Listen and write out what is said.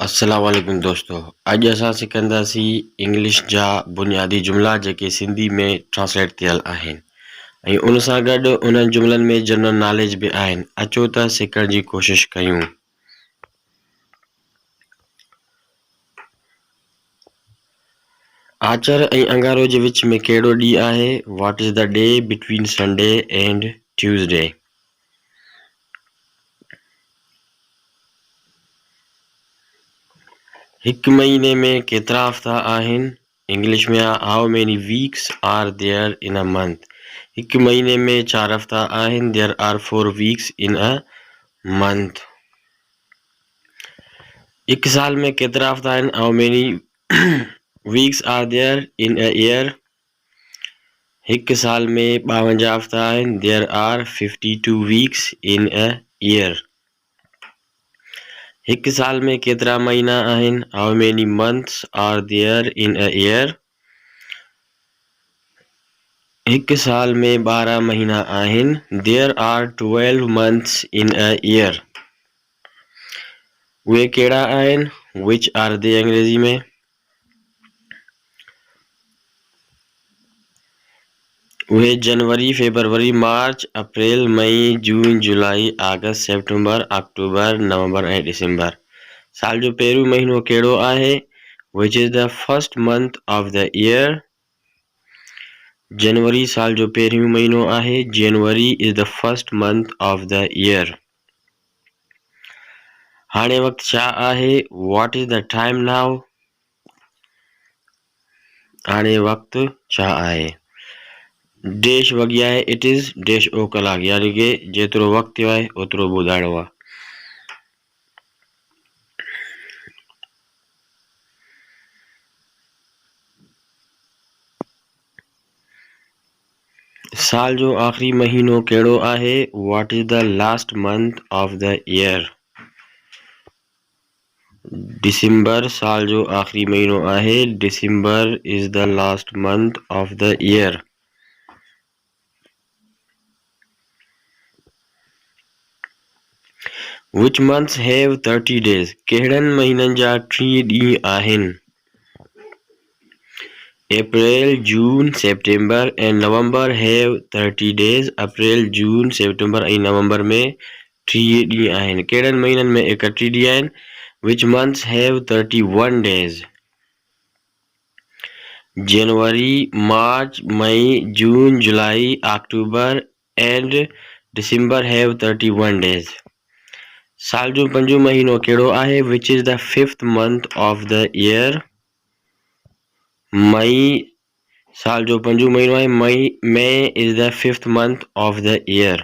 अस्सलाम वालेकुम दोस्तों। अॼु असां सिखंदासीं इंग्लिश जा बुनियादी जुमिला जेके सिंधी में ट्रांसलेट थियल आहिनि ऐं उन सां गॾु उन्हनि जुमिलनि में जनरल नॉलेज बि आहिनि। अचो त सिखण जी कोशिशि कयूं। आचर ऐं अंगारो जे विच में कहिड़ो ॾींहुं आहे? What is the day between Sunday and Tuesday? हिकु महीने में केतिरा हफ़्ता आहिनि? इंग्लिश में how many weeks are there in a month? हिकु महीने में 4 हफ़्ता आहिनि। There R 4 weeks in a month. हिकु साल में केतिरा हफ़्ता आहिनि? How many weeks are there in a year? हिकु साल में 52 हफ़्ता आहिनि। There R 52 weeks in a year. हिकु साल में केतिरा महीना आहिनि? How many months are there in a year? हिकु साल में 12 महीना आहिनि। There R 12 months in a year. उहे कहिड़ा आहिनि? विच आर दे अंग्रेजी में। उहे जनवरी, फरवरी, मार्च, अप्रैल, मई, जून, जुलाई, अगस्त, सितंबर, अक्टूबर, नवंबर ऐं दिसंबर। साल जो पहिरियों महीनो कहिड़ो आहे? Which is the first month of the year? जनवरी साल जो पहिरियों महीनो आहे। January is the first month of the year. हाणे वक़्तु छा आहे? What is the time now? हाणे वक़्तु छा आहे? देश वॻी आहे। इट इज़ देश ओ कलाक, यानी कि जेतिरो वक़्तु थियो आहे ओतिरो ॿुधाइणो आहे। साल जो आख़िरी महीनो कहिड़ो आहे? What is the last month of the year? December साल जो आख़िरी महीनो आहे। December is the last month of the year. Which months have 30 days? कहिड़नि महीननि जा 30 ॾींहं आहिनि? अप्रैल, जून, सितंबर ऐं नवंबर हैव 30 days। अप्रैल, जून, सितंबर ऐं नवंबर में 30 ॾींहं आहिनि। कहिड़नि महीननि में 31 ॾींहं आहिनि? Which months have 31 days? January, March, May, June, July, October and December have 31 days। साल जो पंजो महीनो कहिड़ो आहे? Which is the 5th month of the year? मई साल जो पंजो महीनो आहे। May is the 5th month of the year.